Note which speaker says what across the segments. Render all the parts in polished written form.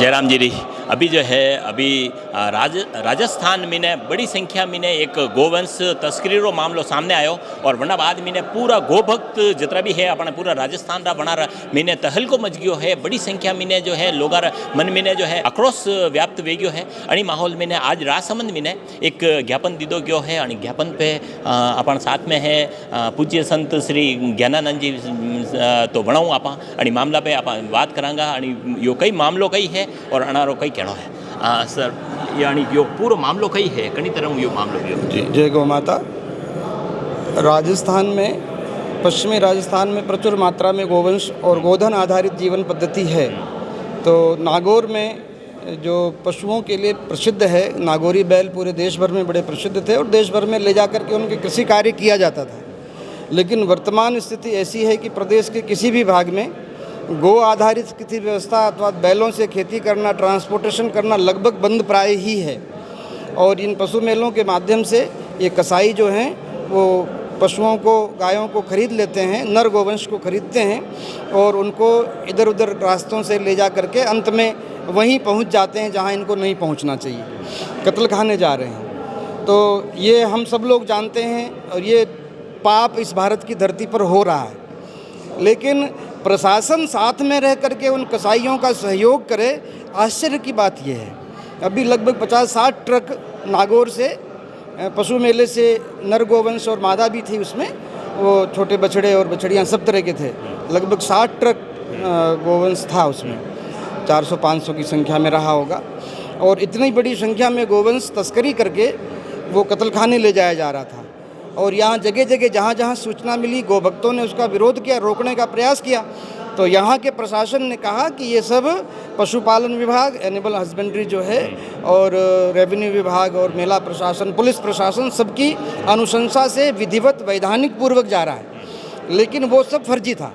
Speaker 1: जयराम जी री अभी जो है अभी राजस्थान में ने बड़ी संख्या में ने एक गोवंश तस्करी रो मामलो सामने आयो और वरना बाद में ने पूरा गोभक्त जितना भी है अपने पूरा राजस्थान रा बना मैंने तहलको मच गयो है। बड़ी संख्या में ने जो है लोगार मन में ने जो है आक्रोश व्याप्त वे गयो है। अणी माहौल में ने आज राजसमंद में ने एक ज्ञापन दीदो गयो है। अणी ज्ञापन पे अपन साथ में है पूज्य संत श्री ज्ञानानंद जी तो वणाऊँ आपा अणी मामला पे आप बात करांगा। अणी यो कई मामलो कई है और अनारो कई कहणो है सर यानी यो पूरो मामलो कई है कई तरह यो मामलो गयो
Speaker 2: जी। जय गौ माता। राजस्थान में पश्चिमी राजस्थान में प्रचुर मात्रा में गोवंश और गोधन आधारित जीवन पद्धति है। तो नागौर में जो पशुओं के लिए प्रसिद्ध है, नागौरी बैल पूरे देश भर में बड़े प्रसिद्ध थे और देश भर में ले जा कर के उनके कृषि कार्य किया जाता था। लेकिन वर्तमान स्थिति ऐसी है कि प्रदेश के किसी भी भाग में गो आधारित खेती व्यवस्था अथवा बैलों से खेती करना, ट्रांसपोर्टेशन करना लगभग बंद प्राय ही है। और इन पशु मेलों के माध्यम से ये कसाई जो हैं वो पशुओं को, गायों को खरीद लेते हैं, नर गोवंश को खरीदते हैं और उनको इधर उधर रास्तों से ले जा करके अंत में वहीं पहुंच जाते हैं जहां इनको नहीं पहुंचना चाहिए, कत्ल खाने जा रहे हैं। तो ये हम सब लोग जानते हैं और ये पाप इस भारत की धरती पर हो रहा है। लेकिन प्रशासन साथ में रह करके उन कसाईयों का सहयोग करे, आश्चर्य की बात यह है। अभी लगभग 50-60 ट्रक नागौर से पशु मेले से नर गोवंश और मादा भी थी, उसमें वो छोटे बछड़े और बछड़ियाँ सब तरह के थे। लगभग 60 ट्रक गोवंश था, उसमें 400-500 की संख्या में रहा होगा। और इतनी बड़ी संख्या में गोवंश तस्करी करके वो कत्ल खाने ले जाया जा रहा था। और यहाँ जगह जगह जहाँ जहाँ सूचना मिली, गोभक्तों ने उसका विरोध किया, रोकने का प्रयास किया। तो यहाँ के प्रशासन ने कहा कि ये सब पशुपालन विभाग, एनिमल हस्बेंड्री जो है, और रेवेन्यू विभाग और मेला प्रशासन, पुलिस प्रशासन सबकी अनुशंसा से विधिवत वैधानिक पूर्वक जा रहा है। लेकिन वो सब फर्जी था।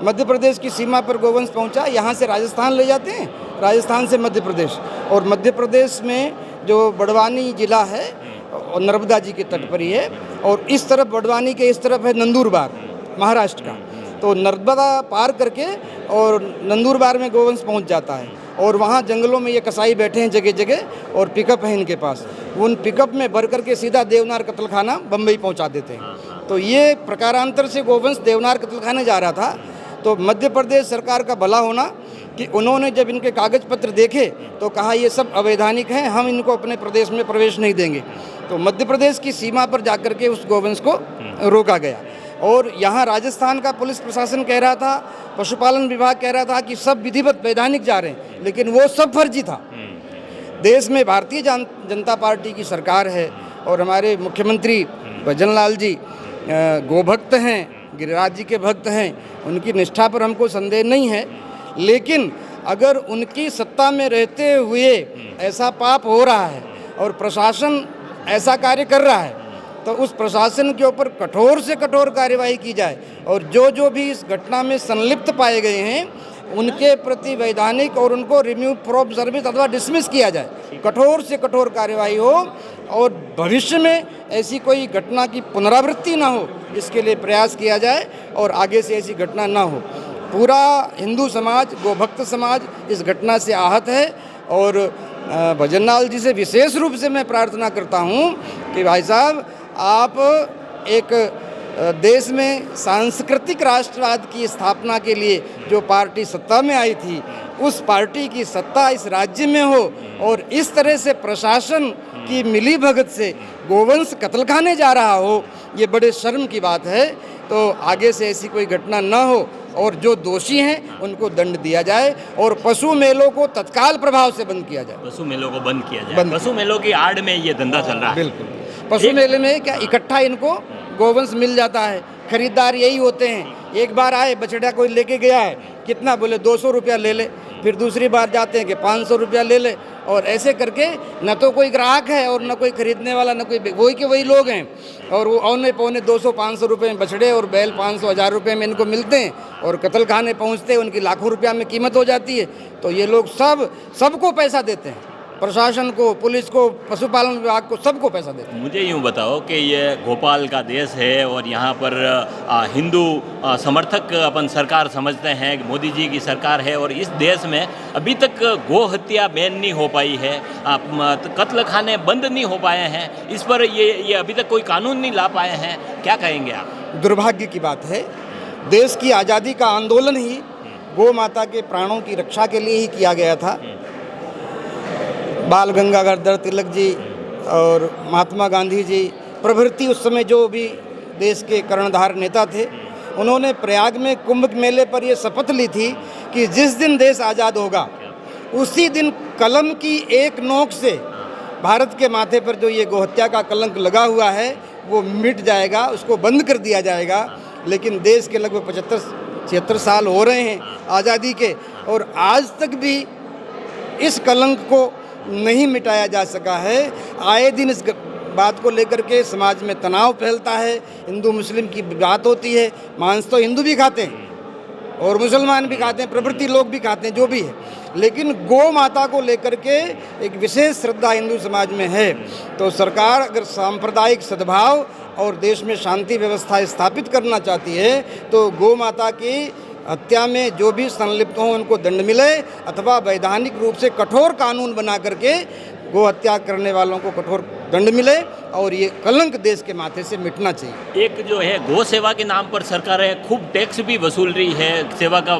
Speaker 2: मध्य प्रदेश की सीमा पर गोवंश पहुँचा, यहाँ से राजस्थान ले जाते हैं, राजस्थान से मध्य प्रदेश, और मध्य प्रदेश में जो बड़वानी जिला है और नर्मदा जी के तट पर ही है, और इस तरफ बड़वानी के इस तरफ है नंदुरबार, महाराष्ट्र का। तो नर्मदा पार करके और नंदुरबार में गोवंश पहुंच जाता है और वहाँ जंगलों में ये कसाई बैठे हैं जगह जगह और पिकअप है इनके पास। उन पिकअप में भर करके सीधा देवनार कत्लखाना बम्बई पहुंचा देते हैं। तो ये प्रकारांतर से गोवंश देवनार कत्लखाने जा रहा था। तो मध्य प्रदेश सरकार का भला होना कि उन्होंने जब इनके कागज पत्र देखे तो कहा ये सब अवैधानिक हैं, हम इनको अपने प्रदेश में प्रवेश नहीं देंगे। तो मध्य प्रदेश की सीमा पर जाकर के उस गोवंश को रोका गया। और यहाँ राजस्थान का पुलिस प्रशासन कह रहा था, पशुपालन विभाग कह रहा था कि सब विधिवत वैधानिक जा रहे हैं, लेकिन वो सब फर्जी था। देश में भारतीय जनता पार्टी की सरकार है और हमारे मुख्यमंत्री भजन लाल जी गोभक्त हैं, गिरिराज जी के भक्त हैं, उनकी निष्ठा पर हमको संदेह नहीं है। लेकिन अगर उनकी सत्ता में रहते हुए ऐसा पाप हो रहा है और प्रशासन ऐसा कार्य कर रहा है, तो उस प्रशासन के ऊपर कठोर से कठोर कार्यवाही की जाए और जो भी इस घटना में संलिप्त पाए गए हैं उनके प्रति वैधानिक और उनको रिम्यू फ्रॉम सर्विस अथवा डिसमिस किया जाए, कठोर से कठोर कार्यवाही हो और भविष्य में ऐसी कोई घटना की पुनरावृत्ति ना हो, इसके लिए प्रयास किया जाए और आगे से ऐसी घटना ना हो। पूरा हिंदू समाज, गोभक्त समाज इस घटना से आहत है और भजन लाल जी से विशेष रूप से मैं प्रार्थना करता हूँ कि भाई साहब, आप एक देश में सांस्कृतिक राष्ट्रवाद की स्थापना के लिए जो पार्टी सत्ता में आई थी, उस पार्टी की सत्ता इस राज्य में हो और इस तरह से प्रशासन की मिलीभगत से गोवंश कत्ल खाने जा रहा हो, ये बड़े शर्म की बात है। तो आगे से ऐसी कोई घटना न हो और जो दोषी हैं उनको दंड दिया जाए और पशु मेलों को तत्काल प्रभाव से बंद किया जाए।
Speaker 1: पशु मेलों को बंद किया जाए। पशु मेलों की आड़ में ये धंधा चल रहा है।
Speaker 2: बिल्कुल। पशु मेले में क्या इकट्ठा इनको गोवंश मिल जाता है, खरीदार यही होते हैं। एक बार आए, बछड़ा कोई लेके गया है, कितना बोले 200 रुपया ले ले, फिर दूसरी बार जाते हैं कि 500 रुपया ले ले, और ऐसे करके न तो कोई ग्राहक है और न कोई खरीदने वाला, न कोई, वही के वही लोग हैं। और वो औने पौने 200-500 रुपये में बछड़े और बैल 500-1000 रुपये में इनको मिलते हैं और कत्ल खाने पहुँचते हैं, उनकी लाखों रुपया में कीमत हो जाती है। तो ये लोग सबको पैसा देते हैं प्रशासन को, पुलिस को, पशुपालन विभाग को, सबको पैसा देते हैं।
Speaker 1: मुझे यूँ बताओ कि ये भोपाल का देश है और यहाँ पर हिंदू समर्थक अपन सरकार समझते हैं कि मोदी जी की सरकार है, और इस देश में अभी तक गो हत्या बैन नहीं हो पाई है, कत्ल खाने बंद नहीं हो पाए हैं, इस पर ये अभी तक कोई कानून नहीं ला पाए हैं, क्या कहेंगे आप?
Speaker 2: दुर्भाग्य की बात है। देश की आज़ादी का आंदोलन ही गौ माता के प्राणों की रक्षा के लिए ही किया गया था। बाल गंगाधर तिलक जी और महात्मा गांधी जी प्रभृति उस समय जो भी देश के कर्णधार नेता थे, उन्होंने प्रयाग में कुंभ मेले पर ये शपथ ली थी कि जिस दिन देश आज़ाद होगा उसी दिन कलम की एक नोक से भारत के माथे पर जो ये गोहत्या का कलंक लगा हुआ है वो मिट जाएगा, उसको बंद कर दिया जाएगा। लेकिन देश के लगभग 75-76 साल हो रहे हैं आज़ादी के, और आज तक भी इस कलंक को नहीं मिटाया जा सका है। आए दिन इस बात को लेकर के समाज में तनाव फैलता है, हिंदू मुस्लिम की बात होती है। मांस तो हिंदू भी खाते हैं और मुसलमान भी खाते हैं, प्रभृति लोग भी खाते हैं, जो भी है, लेकिन गौ माता को लेकर के एक विशेष श्रद्धा हिंदू समाज में है। तो सरकार अगर सांप्रदायिक सद्भाव और देश में शांति व्यवस्था स्थापित करना चाहती है तो गौ माता की हत्या में जो भी संलिप्त हों उनको दंड मिले, अथवा वैधानिक रूप से कठोर कानून बना करके गौ हत्या करने वालों को कठोर दंड मिले, और ये कलंक देश के माथे से मिटना चाहिए।
Speaker 1: एक जो है गौ सेवा के नाम पर सरकार है खूब टैक्स भी वसूल रही है, सेवा का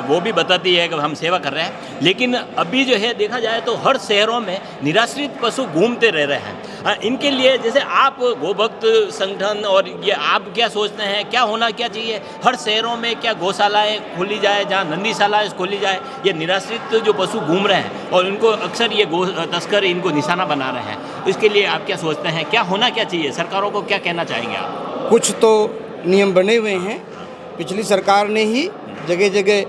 Speaker 1: वो भी बताती है कि हम सेवा कर रहे हैं, लेकिन अभी जो है देखा जाए तो हर शहरों में निराश्रित पशु घूमते रह रहे हैं। इनके लिए जैसे आप गोभक्त संगठन और ये आप क्या सोचते हैं, क्या होना क्या चाहिए? हर शहरों में क्या गौशालाएँ खोली जाए, जहाँ नंदीशालाएँ खोली जाए? ये निराश्रित जो पशु घूम रहे हैं और इनको अक्सर ये गौ तस्कर इनको निशाना बना रहे हैं, इसके लिए आप क्या सोचते हैं, क्या होना क्या चाहिए? सरकारों को क्या कहना चाहेंगे आप?
Speaker 2: कुछ तो नियम बने हुए हैं, पिछली सरकार ने ही जगह जगह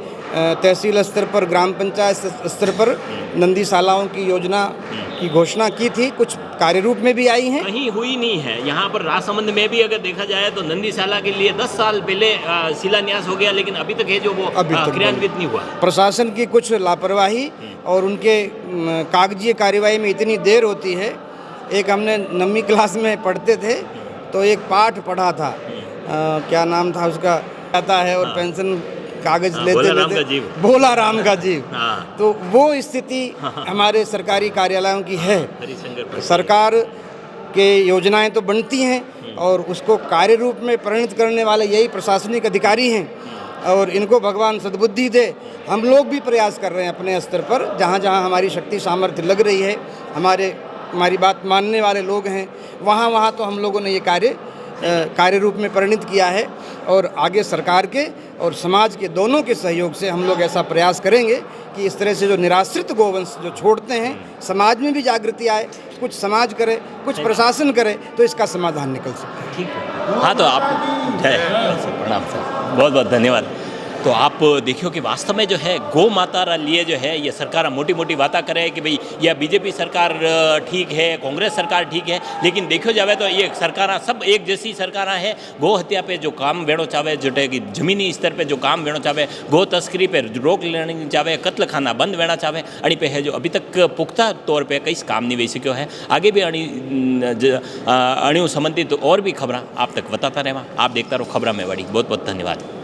Speaker 2: तहसील स्तर पर, ग्राम पंचायत स्तर पर नंदीशालाओं की योजना की घोषणा की थी, कुछ कार्य रूप में भी आई हैं,
Speaker 1: कहीं हुई नहीं है। यहाँ पर राजसमंद में भी अगर देखा जाए तो नंदीशाला के लिए 10 साल पहले शिलान्यास हो गया, लेकिन अभी तक है जो वो क्रियान्वित नहीं हुआ।
Speaker 2: प्रशासन की कुछ लापरवाही और उनके कागजी कार्यवाही में इतनी देर होती है। एक हमने 9वीं क्लास में पढ़ते थे तो एक पाठ पढ़ा था, क्या नाम था उसका, आता है और पेंशन कागज लेते लेते भोला राम का जीव। तो वो स्थिति हमारे सरकारी कार्यालयों की है। सरकार के योजनाएं तो बनती हैं और उसको कार्य रूप में परिणत करने वाले यही प्रशासनिक अधिकारी हैं, और इनको भगवान सद्बुद्धि दे। हम लोग भी प्रयास कर रहे हैं अपने स्तर पर, जहाँ जहाँ हमारी शक्ति सामर्थ्य लग रही है, हमारी बात मानने वाले लोग हैं, वहाँ तो हम लोगों ने ये कार्य रूप में परिणत किया है। और आगे सरकार के और समाज के दोनों के सहयोग से हम लोग ऐसा प्रयास करेंगे कि इस तरह से जो निराश्रित गोवंश जो छोड़ते हैं, समाज में भी जागृति आए, कुछ समाज करे, कुछ प्रशासन करे, तो इसका समाधान निकल सकता है।
Speaker 1: ठीक है, हाँ, तो आप जय प्रणाम सर, बहुत बहुत धन्यवाद। तो आप देखियो कि वास्तव में जो है गौ माता रा लिए जो है ये सरकार मोटी मोटी बातें करे कि भाई यह बीजेपी सरकार ठीक है, कांग्रेस सरकार ठीक है, लेकिन देखो जावे तो ये सरकार सब एक जैसी सरकार है। गौ हत्या पे जो काम वेणो चाहे, जोटे कि जमीनी स्तर पे जो काम वेणो चाहे, गौ तस्करी पे रोक लेनी चाहे, कत्ल खाना बंद वेणा चाहे, अणी पे है जो अभी तक पुख्ता तौर पे कई काम नहीं वे सको है। आगे भी अणु संबंधित और भी खबर आप तक बताता रहवा। आप देखता रहो खबर में बड़ी। बहुत बहुत धन्यवाद।